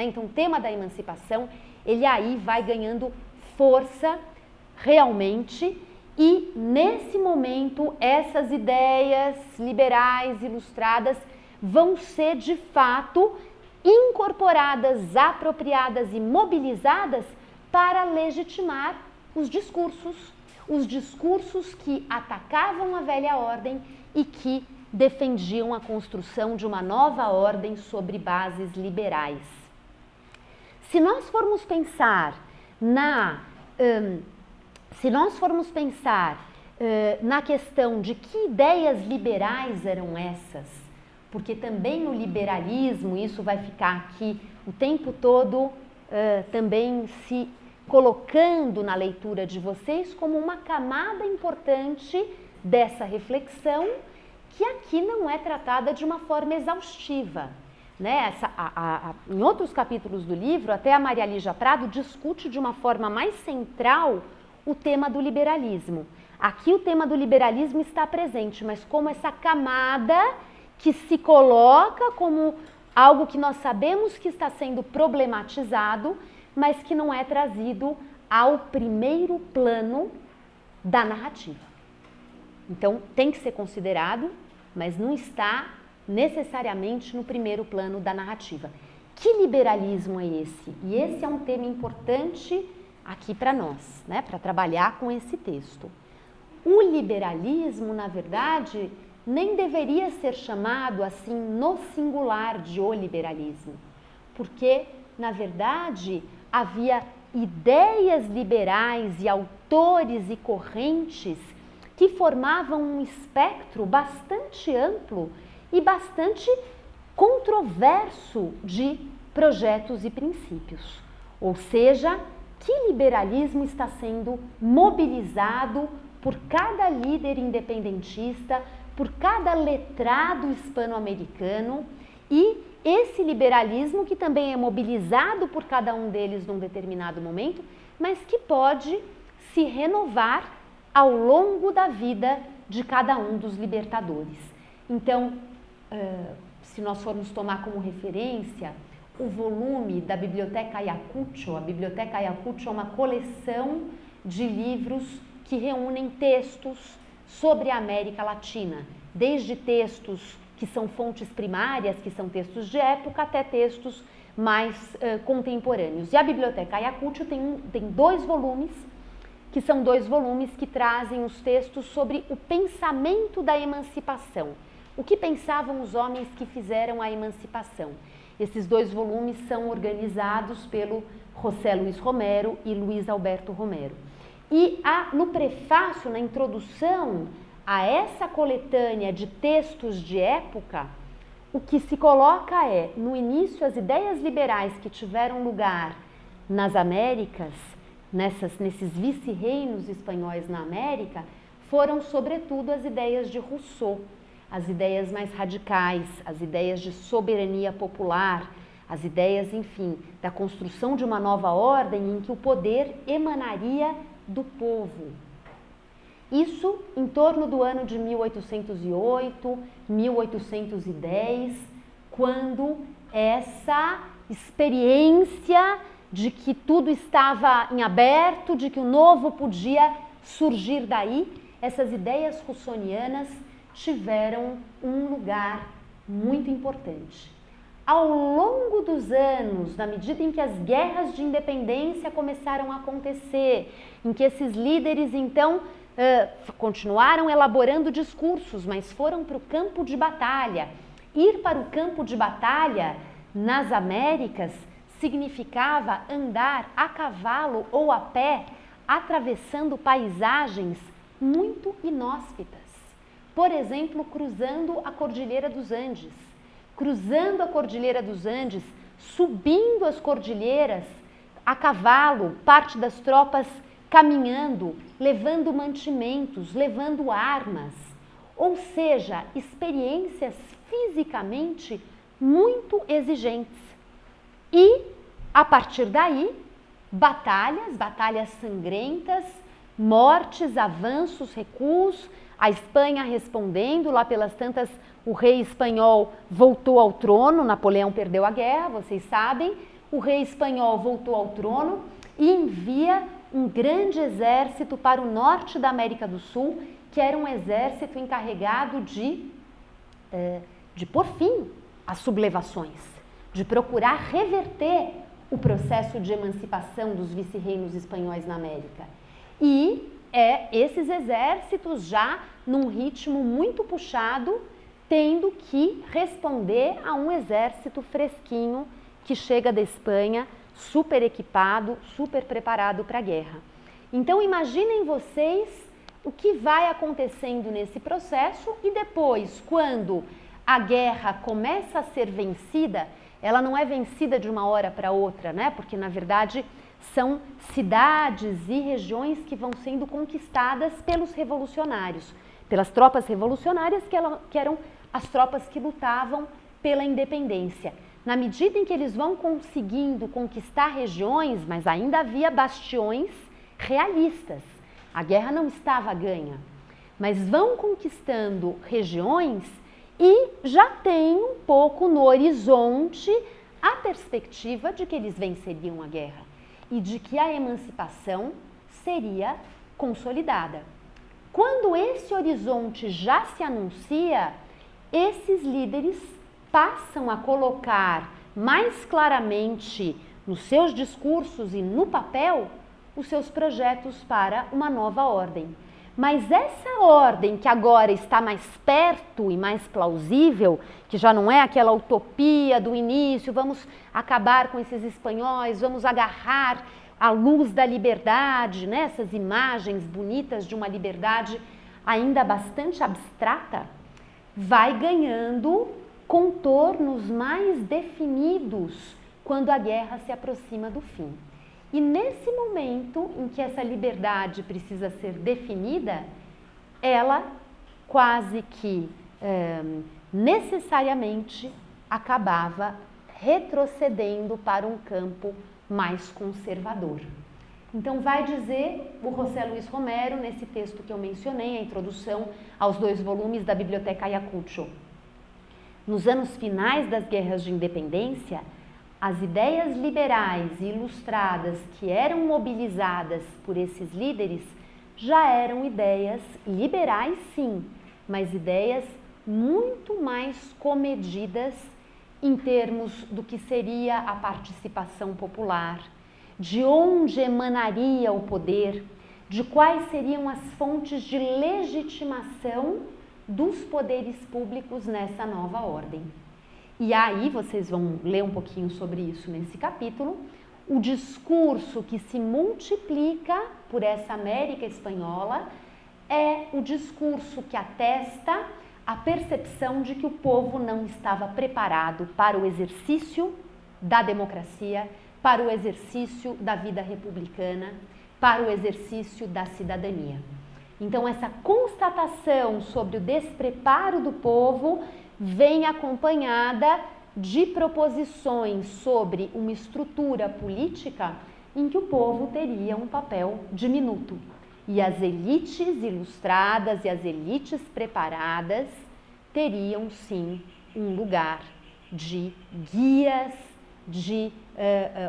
Então o tema da emancipação, ele aí vai ganhando força realmente, e nesse momento essas ideias liberais ilustradas vão ser de fato incorporadas, apropriadas e mobilizadas para legitimar os discursos que atacavam a velha ordem e que defendiam a construção de uma nova ordem sobre bases liberais. Se nós formos pensar na questão de que ideias liberais eram essas, porque também no liberalismo isso vai ficar aqui o tempo todo também se colocando na leitura de vocês como uma camada importante dessa reflexão, que aqui não é tratada de uma forma exaustiva. Né? Em outros capítulos do livro, até a Maria Lígia Prado discute de uma forma mais central o tema do liberalismo. Aqui o tema do liberalismo está presente, mas como essa camada que se coloca como algo que nós sabemos que está sendo problematizado, mas que não é trazido ao primeiro plano da narrativa. Então tem que ser considerado, mas não está necessariamente no primeiro plano da narrativa. Que liberalismo é esse? E esse é um tema importante aqui para nós, né, para trabalhar com esse texto. O liberalismo, na verdade, nem deveria ser chamado assim no singular de o liberalismo, porque, na verdade, havia ideias liberais e autores e correntes que formavam um espectro bastante amplo e bastante controverso de projetos e princípios. Ou seja, que liberalismo está sendo mobilizado por cada líder independentista, por cada letrado hispano-americano, e esse liberalismo que também é mobilizado por cada um deles num determinado momento, mas que pode se renovar ao longo da vida de cada um dos libertadores. Então, se nós formos tomar como referência o volume da Biblioteca Ayacucho, a Biblioteca Ayacucho é uma coleção de livros que reúnem textos sobre a América Latina, desde textos que são fontes primárias, que são textos de época, até textos mais contemporâneos. E a Biblioteca Ayacucho tem 2 volumes, que são 2 volumes que trazem os textos sobre o pensamento da emancipação. O que pensavam os homens que fizeram a emancipação? Esses 2 volumes são organizados pelo José Luiz Romero e Luiz Alberto Romero. E no prefácio, na introdução a essa coletânea de textos de época, o que se coloca é, no início, as ideias liberais que tiveram lugar nas Américas, nesses vice-reinos espanhóis na América, foram sobretudo as ideias de Rousseau, as ideias mais radicais, as ideias de soberania popular, as ideias, enfim, da construção de uma nova ordem em que o poder emanaria do povo. Isso em torno do ano de 1808, 1810, quando essa experiência de que tudo estava em aberto, de que o novo podia surgir daí, essas ideias russonianas tiveram um lugar muito importante. Ao longo dos anos, na medida em que as guerras de independência começaram a acontecer, em que esses líderes então continuaram elaborando discursos, mas foram para o campo de batalha. Ir para o campo de batalha nas Américas significava andar a cavalo ou a pé, atravessando paisagens muito inóspitas. Por exemplo, cruzando a Cordilheira dos Andes. Cruzando a Cordilheira dos Andes, subindo as cordilheiras a cavalo, parte das tropas caminhando, levando mantimentos, levando armas. Ou seja, experiências fisicamente muito exigentes. E, a partir daí, batalhas sangrentas, mortes, avanços, recuos, a Espanha respondendo, lá pelas tantas, o rei espanhol voltou ao trono, Napoleão perdeu a guerra, vocês sabem, o rei espanhol voltou ao trono e envia um grande exército para o norte da América do Sul, que era um exército encarregado de pôr fim às sublevações, de procurar reverter o processo de emancipação dos vice-reinos espanhóis na América. E esses exércitos já num ritmo muito puxado, tendo que responder a um exército fresquinho que chega da Espanha, super equipado, super preparado para a guerra. Então imaginem vocês o que vai acontecendo nesse processo e depois, quando a guerra começa a ser vencida, ela não é vencida de uma hora para outra, né? Porque na verdade são cidades e regiões que vão sendo conquistadas pelos revolucionários, pelas tropas revolucionárias que eram as tropas que lutavam pela independência. Na medida em que eles vão conseguindo conquistar regiões, mas ainda havia bastiões realistas. A guerra não estava ganha, mas vão conquistando regiões e já tem um pouco no horizonte a perspectiva de que eles venceriam a guerra e de que a emancipação seria consolidada. Quando esse horizonte já se anuncia, esses líderes passam a colocar mais claramente nos seus discursos e no papel os seus projetos para uma nova ordem. Mas essa ordem que agora está mais perto e mais plausível, que já não é aquela utopia do início, vamos acabar com esses espanhóis, vamos agarrar a luz da liberdade, né? Essas imagens bonitas de uma liberdade ainda bastante abstrata, vai ganhando contornos mais definidos quando a guerra se aproxima do fim. E nesse momento em que essa liberdade precisa ser definida, ela quase que necessariamente acabava retrocedendo para um campo mais conservador. Então vai dizer o José Luis Romero, nesse texto que eu mencionei, a introdução aos 2 volumes da Biblioteca Ayacucho. Nos anos finais das guerras de independência, as ideias liberais e ilustradas que eram mobilizadas por esses líderes já eram ideias liberais, sim, mas ideias muito mais comedidas em termos do que seria a participação popular, de onde emanaria o poder, de quais seriam as fontes de legitimação dos poderes públicos nessa nova ordem. E aí vocês vão ler um pouquinho sobre isso nesse capítulo. O discurso que se multiplica por essa América espanhola é o discurso que atesta a percepção de que o povo não estava preparado para o exercício da democracia, para o exercício da vida republicana, para o exercício da cidadania. Então essa constatação sobre o despreparo do povo vem acompanhada de proposições sobre uma estrutura política em que o povo teria um papel diminuto. E as elites ilustradas e as elites preparadas teriam, sim, um lugar de guias, de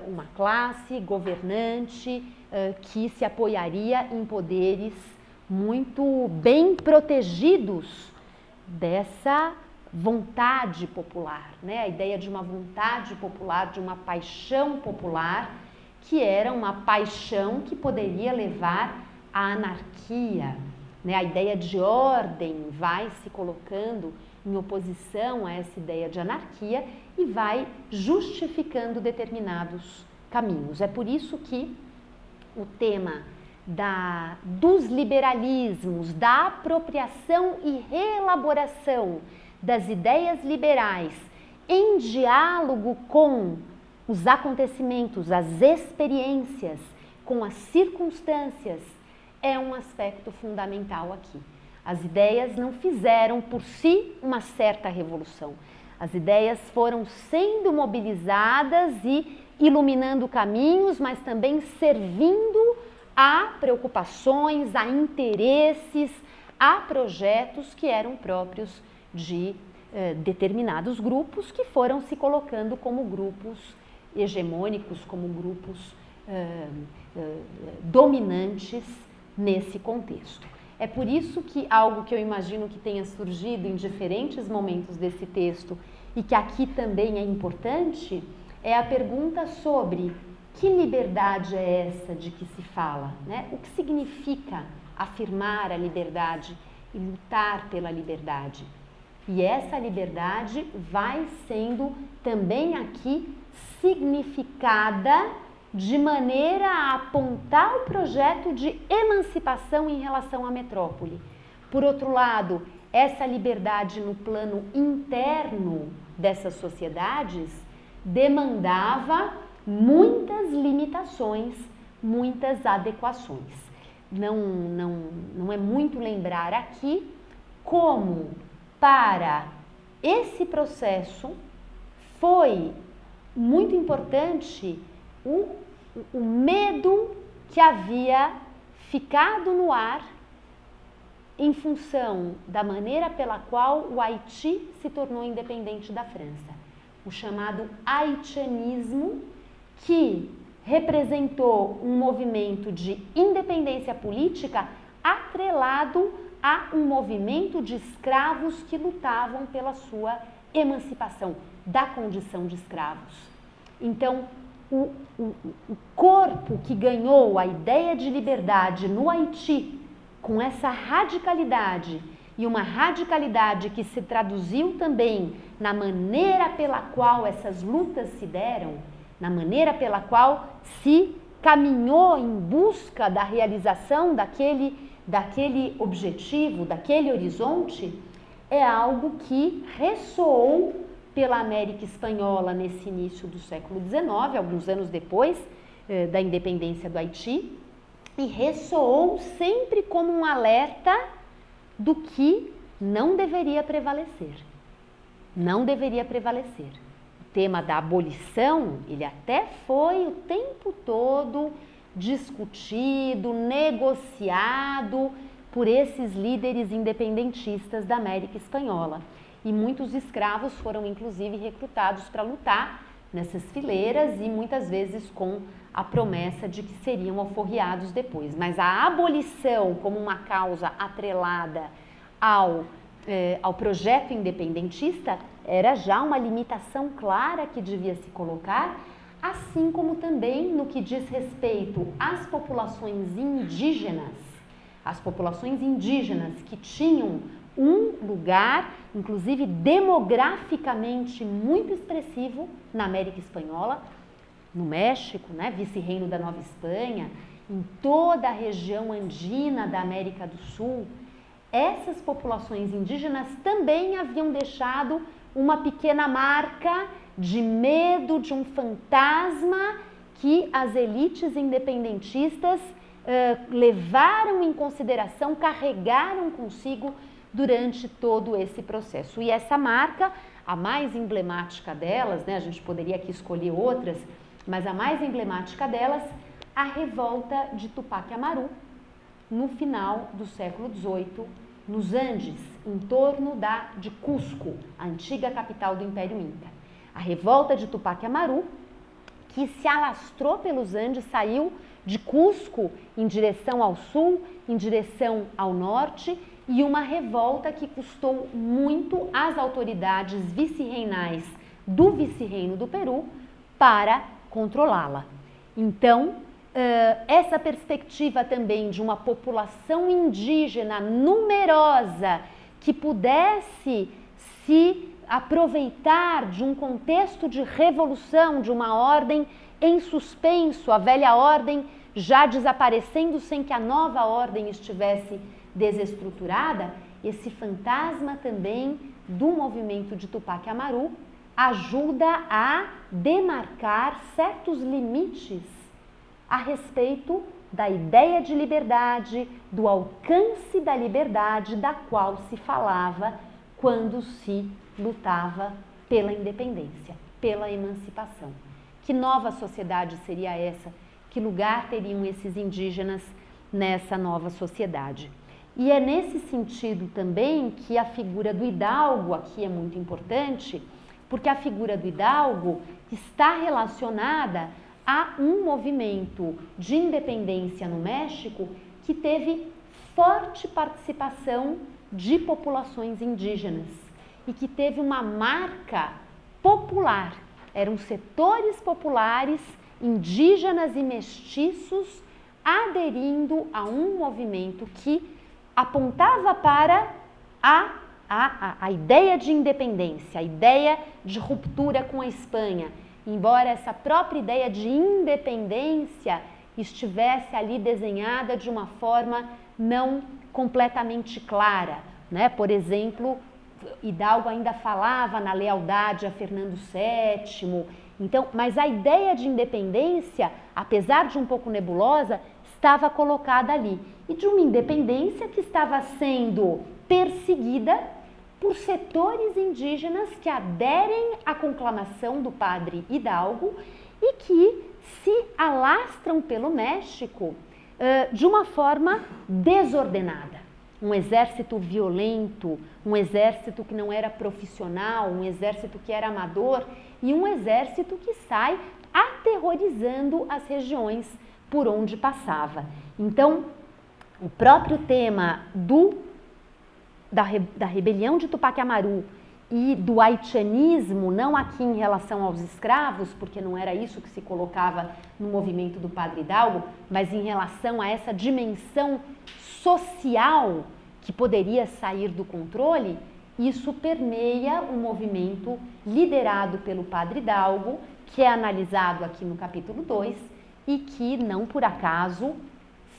uma classe governante que se apoiaria em poderes muito bem protegidos dessa vontade popular, né? A ideia de uma vontade popular, de uma paixão popular, que era uma paixão que poderia levar à anarquia, né? A ideia de ordem vai se colocando em oposição a essa ideia de anarquia e vai justificando determinados caminhos. É por isso que o tema dos liberalismos, da apropriação e reelaboração das ideias liberais em diálogo com os acontecimentos, as experiências, com as circunstâncias, é um aspecto fundamental aqui. As ideias não fizeram por si uma certa revolução. As ideias foram sendo mobilizadas e iluminando caminhos, mas também servindo a preocupações, a interesses, a projetos que eram próprios de determinados grupos que foram se colocando como grupos hegemônicos, como grupos dominantes nesse contexto. É por isso que algo que eu imagino que tenha surgido em diferentes momentos desse texto e que aqui também é importante, é a pergunta sobre que liberdade é essa de que se fala, né? O que significa afirmar a liberdade e lutar pela liberdade? E essa liberdade vai sendo também aqui significada de maneira a apontar o projeto de emancipação em relação à metrópole. Por outro lado, essa liberdade no plano interno dessas sociedades demandava muitas limitações, muitas adequações. Não é muito lembrar aqui como, para esse processo, foi muito importante o medo que havia ficado no ar em função da maneira pela qual o Haiti se tornou independente da França. O chamado haitianismo, que representou um movimento de independência política atrelado a um movimento de escravos que lutavam pela sua emancipação da condição de escravos. Então, o corpo que ganhou a ideia de liberdade no Haiti, com essa radicalidade, e uma radicalidade que se traduziu também na maneira pela qual essas lutas se deram, na maneira pela qual se caminhou em busca da realização daquele objetivo, daquele horizonte, é algo que ressoou pela América Espanhola nesse início do século XIX, alguns anos depois da independência do Haiti, e ressoou sempre como um alerta do que não deveria prevalecer. Não deveria prevalecer. O tema da abolição, ele até foi o tempo todo discutido, negociado por esses líderes independentistas da América Espanhola. E muitos escravos foram, inclusive, recrutados para lutar nessas fileiras e muitas vezes com a promessa de que seriam alforriados depois. Mas a abolição como uma causa atrelada ao projeto independentista era já uma limitação clara que devia se colocar, assim como também no que diz respeito às populações indígenas. As populações indígenas que tinham um lugar, inclusive demograficamente muito expressivo na América Espanhola, no México, né, vice-reino da Nova Espanha, em toda a região andina da América do Sul. Essas populações indígenas também haviam deixado uma pequena marca de medo, de um fantasma que as elites independentistas levaram em consideração, carregaram consigo durante todo esse processo. E essa marca, a mais emblemática delas, né, a gente poderia aqui escolher outras, mas a mais emblemática delas, a revolta de Tupac Amaru, no final do século XVIII, nos Andes, em torno de Cusco, a antiga capital do Império Inca. A revolta de Tupac Amaru, que se alastrou pelos Andes, saiu de Cusco em direção ao sul, em direção ao norte, e uma revolta que custou muito às autoridades vice-reinais do vice-reino do Peru para controlá-la. Então, essa perspectiva também de uma população indígena numerosa que pudesse se aproveitar de um contexto de revolução, de uma ordem em suspenso, a velha ordem já desaparecendo sem que a nova ordem estivesse desestruturada, esse fantasma também do movimento de Tupac Amaru ajuda a demarcar certos limites a respeito da ideia de liberdade, do alcance da liberdade da qual se falava quando se lutava pela independência, pela emancipação. Que nova sociedade seria essa? Que lugar teriam esses indígenas nessa nova sociedade? E é nesse sentido também que a figura do hidalgo aqui é muito importante, porque a figura do hidalgo está relacionada a um movimento de independência no México que teve forte participação de populações indígenas e que teve uma marca popular. Eram setores populares, indígenas e mestiços, aderindo a um movimento que apontava para a ideia de independência, a ideia de ruptura com a Espanha, embora essa própria ideia de independência estivesse ali desenhada de uma forma não completamente clara, né? Por exemplo, Hidalgo ainda falava na lealdade a Fernando VII, então, mas a ideia de independência, apesar de um pouco nebulosa, estava colocada ali, e de uma independência que estava sendo perseguida por setores indígenas que aderem à conclamação do padre Hidalgo e que se alastram pelo México de uma forma desordenada. Um exército violento, um exército que não era profissional, um exército que era amador e um exército que sai aterrorizando as regiões por onde passava. Então, o próprio tema da rebelião de Tupac Amaru e do haitianismo, não aqui em relação aos escravos, porque não era isso que se colocava no movimento do padre Hidalgo, mas em relação a essa dimensão social que poderia sair do controle, isso permeia um movimento liderado pelo padre Hidalgo, que é analisado aqui no capítulo 2 e que não por acaso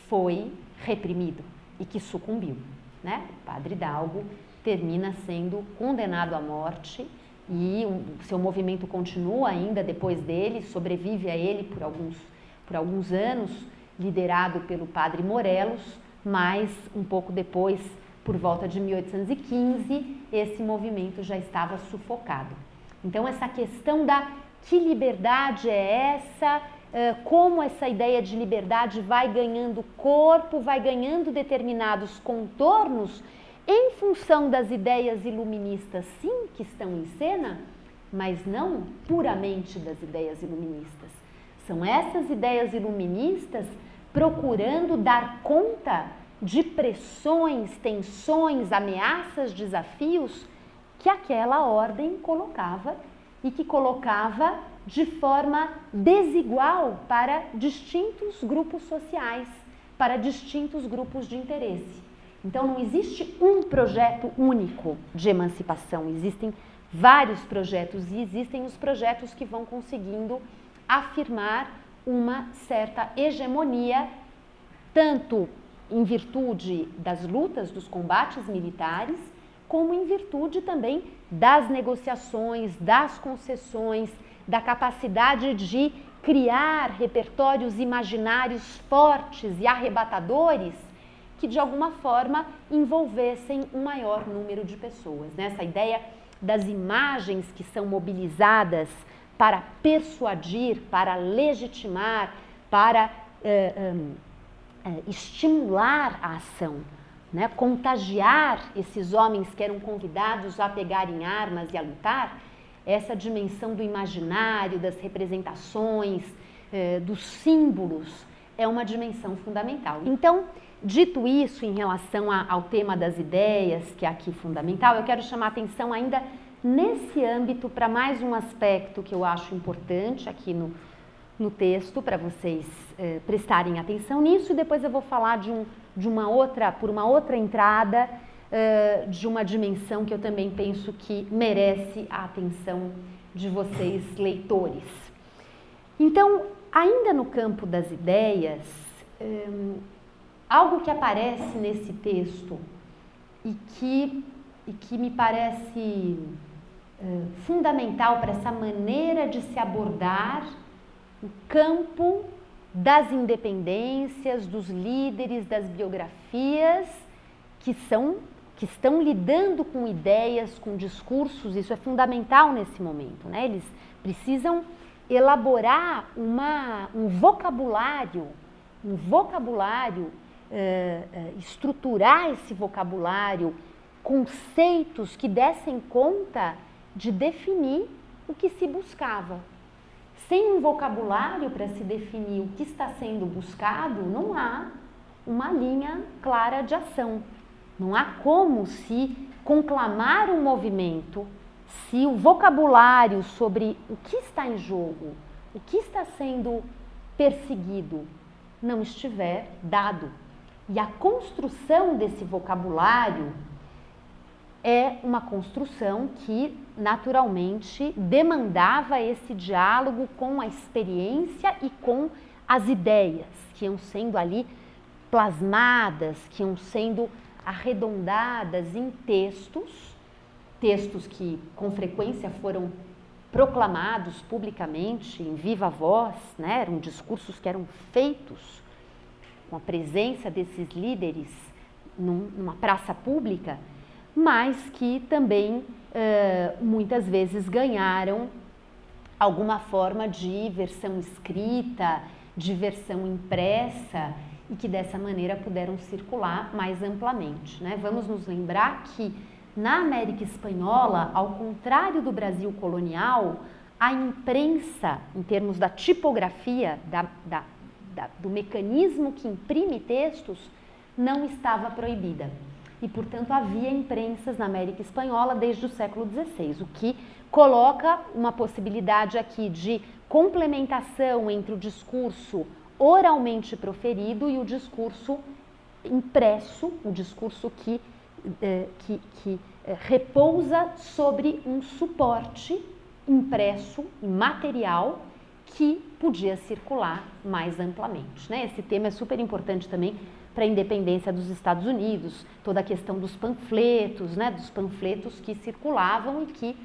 foi reprimido e que sucumbiu, né? O padre Hidalgo termina sendo condenado à morte e o seu movimento continua ainda depois dele, sobrevive a ele por alguns anos, liderado pelo padre Morelos, mas um pouco depois, por volta de 1815, esse movimento já estava sufocado. Então, essa questão da que liberdade é essa, como essa ideia de liberdade vai ganhando corpo, vai ganhando determinados contornos em função das ideias iluministas, sim, que estão em cena, mas não puramente das ideias iluministas. São essas ideias iluministas procurando dar conta de pressões, tensões, ameaças, desafios que aquela ordem colocava e que colocava de forma desigual para distintos grupos sociais, para distintos grupos de interesse. Então, não existe um projeto único de emancipação, existem vários projetos e existem os projetos que vão conseguindo afirmar uma certa hegemonia, tanto em virtude das lutas, dos combates militares, como em virtude também das negociações, das concessões, da capacidade de criar repertórios imaginários fortes e arrebatadores que de alguma forma envolvessem um maior número de pessoas. Né? Essa ideia das imagens que são mobilizadas para persuadir, para legitimar, para estimular a ação, né? Contagiar esses homens que eram convidados a pegarem armas e a lutar, essa dimensão do imaginário, das representações, dos símbolos, é uma dimensão fundamental. Então, dito isso em relação ao tema das ideias, que é aqui fundamental, eu quero chamar a atenção ainda nesse âmbito para mais um aspecto que eu acho importante aqui no texto, para vocês prestarem atenção nisso, e depois eu vou falar por uma outra entrada, de uma dimensão que eu também penso que merece a atenção de vocês, leitores. Então, ainda no campo das ideias, algo que aparece nesse texto e que me parece fundamental para essa maneira de se abordar o campo das independências, dos líderes, das biografias que estão lidando com ideias, com discursos. Isso é fundamental nesse momento, né? Eles precisam elaborar um vocabulário, estruturar esse vocabulário, conceitos que dessem conta de definir o que se buscava. Sem um vocabulário para se definir o que está sendo buscado, não há uma linha clara de ação. Não há como se conclamar um movimento se o vocabulário sobre o que está em jogo, o que está sendo perseguido, não estiver dado. E a construção desse vocabulário é uma construção que naturalmente demandava esse diálogo com a experiência e com as ideias que iam sendo ali plasmadas, que iam sendo arredondadas em textos que com frequência foram proclamados publicamente, em viva voz, né? Eram discursos que eram feitos com a presença desses líderes numa praça pública, mas que também muitas vezes ganharam alguma forma de versão escrita, de versão impressa, e que dessa maneira puderam circular mais amplamente, né? Vamos nos lembrar que na América Espanhola, ao contrário do Brasil colonial, a imprensa, em termos da tipografia, do mecanismo que imprime textos, não estava proibida. E, portanto, havia imprensas na América Espanhola desde o século XVI, o que coloca uma possibilidade aqui de complementação entre o discurso oralmente proferido e o discurso impresso, o discurso que repousa sobre um suporte impresso e material que podia circular mais amplamente, né? Esse tema é super importante também para a independência dos Estados Unidos, toda a questão dos panfletos, né? Dos panfletos que circulavam e que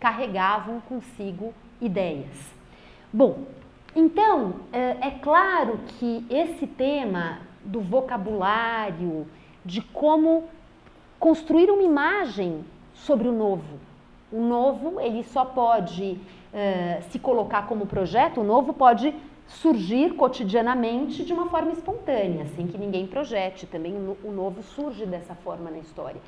carregavam consigo ideias. Bom, então, é claro que esse tema do vocabulário, de como construir uma imagem sobre o novo, ele só pode se colocar como projeto, o novo pode surgir cotidianamente de uma forma espontânea, sem que ninguém projete, também o novo surge dessa forma na história.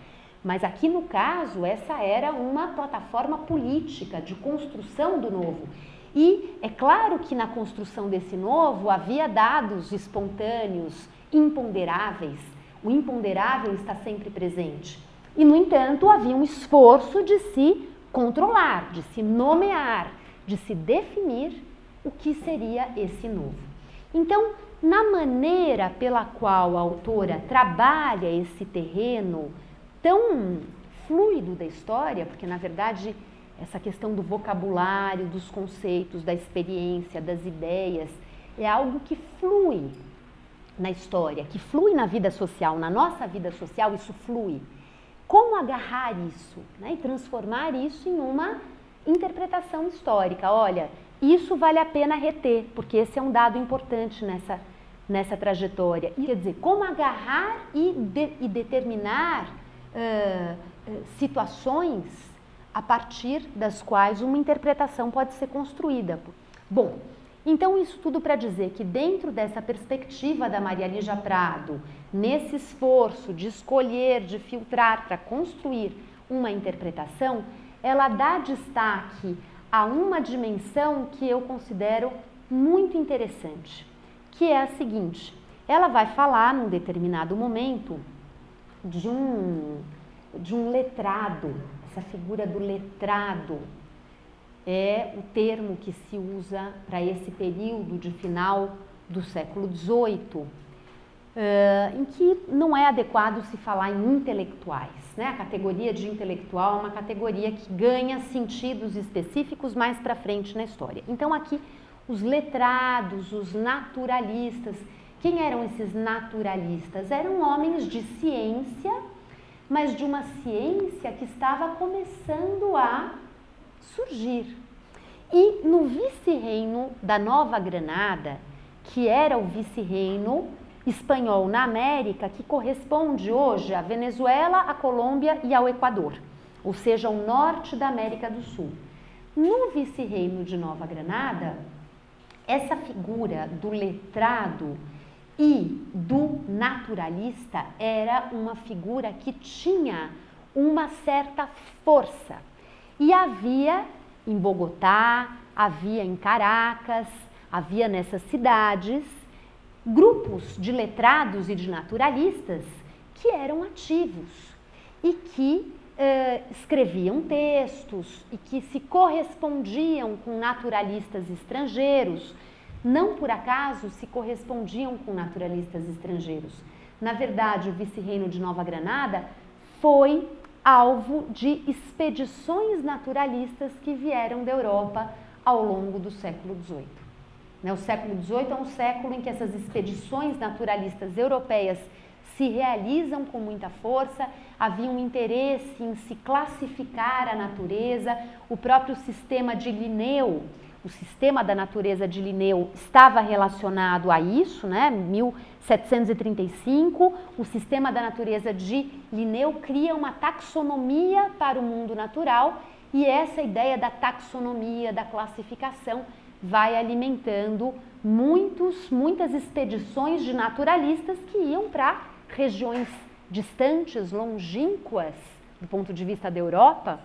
Mas aqui no caso, essa era uma plataforma política de construção do novo. E é claro que na construção desse novo havia dados espontâneos, imponderáveis. O imponderável está sempre presente. E, no entanto, havia um esforço de se controlar, de se nomear, de se definir o que seria esse novo. Então, na maneira pela qual a autora trabalha esse terreno tão fluido da história, porque, na verdade, essa questão do vocabulário, dos conceitos, da experiência, das ideias, é algo que flui na história, que flui na vida social, na nossa vida social, isso flui. Como agarrar isso, né, e transformar isso em uma interpretação histórica? Olha, isso vale a pena reter, porque esse é um dado importante nessa trajetória. Quer dizer, como agarrar e determinar situações a partir das quais uma interpretação pode ser construída. Bom, então isso tudo para dizer que dentro dessa perspectiva da Maria Lígia Prado, nesse esforço de escolher, de filtrar para construir uma interpretação, ela dá destaque a uma dimensão que eu considero muito interessante, que é a seguinte: ela vai falar num determinado momento de um letrado. Essa figura do letrado é o termo que se usa para esse período de final do século XVIII, em que não é adequado se falar em intelectuais, né? A categoria de intelectual é uma categoria que ganha sentidos específicos mais para frente na história. Então aqui os letrados, os naturalistas. Quem eram esses naturalistas? Eram homens de ciência, mas de uma ciência que estava começando a surgir. E no vice-reino da Nova Granada, que era o vice-reino espanhol na América, que corresponde hoje à Venezuela, à Colômbia e ao Equador, ou seja, ao norte da América do Sul. No vice-reino de Nova Granada, essa figura do letrado e do naturalista era uma figura que tinha uma certa força. E havia em Bogotá, havia em Caracas, havia nessas cidades grupos de letrados e de naturalistas que eram ativos e que escreviam textos e que se correspondiam com naturalistas estrangeiros. Não por acaso se correspondiam com naturalistas estrangeiros. Na verdade, o vice-reino de Nova Granada foi alvo de expedições naturalistas que vieram da Europa ao longo do século XVIII. O século XVIII é um século em que essas expedições naturalistas europeias se realizam com muita força, havia um interesse em se classificar a natureza, o próprio sistema de Linneu, o sistema da natureza de Linneu estava relacionado a isso, 1735, o sistema da natureza de Linneu cria uma taxonomia para o mundo natural e essa ideia da taxonomia, da classificação, vai alimentando muitas expedições de naturalistas que iam para regiões distantes, longínquas, do ponto de vista da Europa,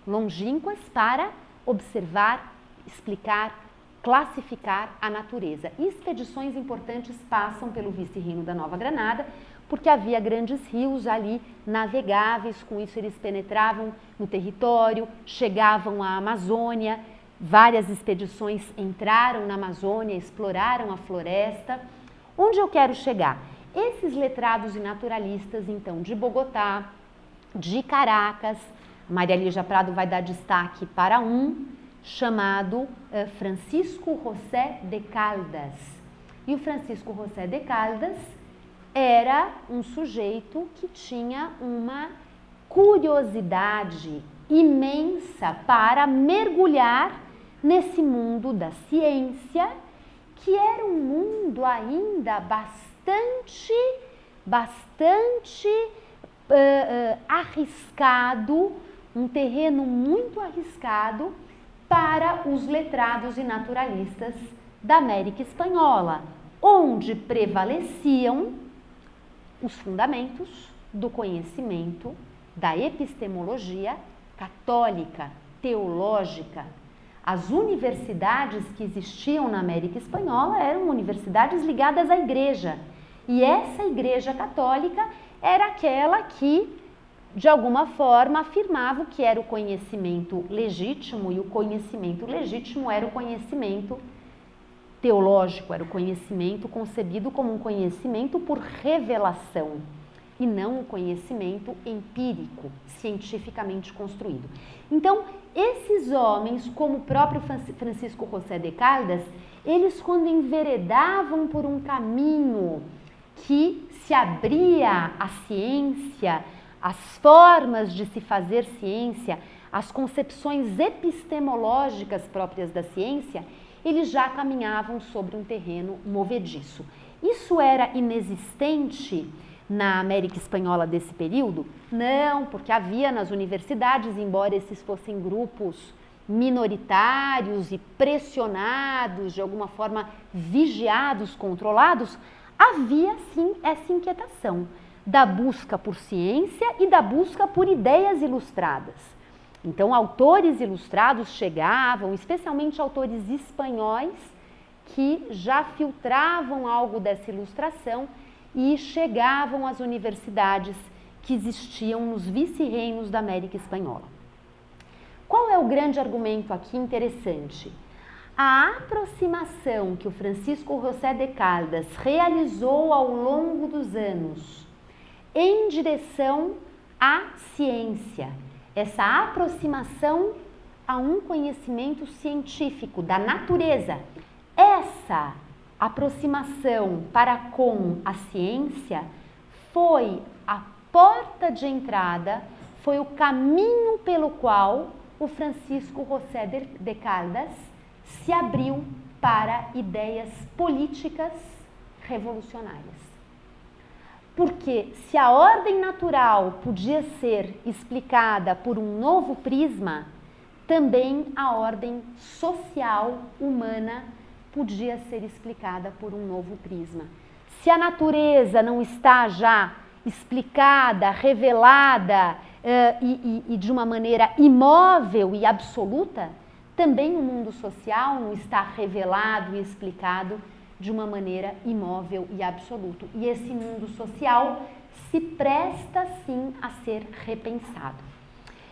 longínquas para observar, explicar, classificar a natureza. E expedições importantes passam pelo vice-reino da Nova Granada, porque havia grandes rios ali navegáveis, com isso eles penetravam no território, chegavam à Amazônia, várias expedições entraram na Amazônia, exploraram a floresta. Onde eu quero chegar? Esses letrados e naturalistas, então, de Bogotá, de Caracas, Maria Lígia Prado vai dar destaque para um chamado Francisco José de Caldas. E o Francisco José de Caldas era um sujeito que tinha uma curiosidade imensa para mergulhar nesse mundo da ciência, que era um mundo ainda bastante arriscado, um terreno muito arriscado para os letrados e naturalistas da América Espanhola, onde prevaleciam os fundamentos do conhecimento da epistemologia católica, teológica. As universidades que existiam na América Espanhola eram universidades ligadas à igreja. E essa igreja católica era aquela que, de alguma forma, afirmava o que era o conhecimento legítimo, e o conhecimento legítimo era o conhecimento teológico, era o conhecimento concebido como um conhecimento por revelação, e não um conhecimento empírico, cientificamente construído. Então, esses homens, como o próprio Francisco José de Caldas, eles quando enveredavam por um caminho que se abria à ciência, às formas de se fazer ciência, às concepções epistemológicas próprias da ciência, eles já caminhavam sobre um terreno movediço. Isso era inexistente na América Espanhola desse período? Não, porque havia nas universidades, embora esses fossem grupos minoritários e pressionados, de alguma forma vigiados, controlados, havia sim essa inquietação da busca por ciência e da busca por ideias ilustradas. Então, autores ilustrados chegavam, especialmente autores espanhóis, que já filtravam algo dessa ilustração e chegavam às universidades que existiam nos vice-reinos da América Espanhola. Qual é o grande argumento aqui interessante? A aproximação que o Francisco José de Caldas realizou ao longo dos anos em direção à ciência, essa aproximação a um conhecimento científico da natureza, essa aproximação para com a ciência foi a porta de entrada, foi o caminho pelo qual o Francisco José de Caldas se abriu para ideias políticas revolucionárias. Porque se a ordem natural podia ser explicada por um novo prisma, também a ordem social humana podia ser explicada por um novo prisma. Se a natureza não está já explicada, revelada e de uma maneira imóvel e absoluta, também o mundo social não está revelado e explicado de uma maneira imóvel e absoluta. E esse mundo social se presta sim a ser repensado.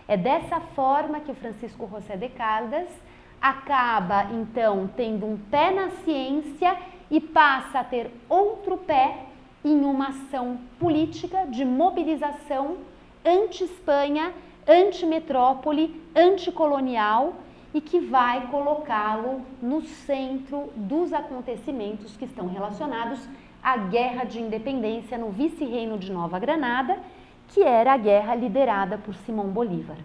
É dessa forma que o Francisco José de Caldas acaba então tendo um pé na ciência e passa a ter outro pé em uma ação política de mobilização anti-Espanha, anti-metrópole, anticolonial e que vai colocá-lo no centro dos acontecimentos que estão relacionados à Guerra de Independência no vice-reino de Nova Granada, que era a guerra liderada por Simão Bolívar.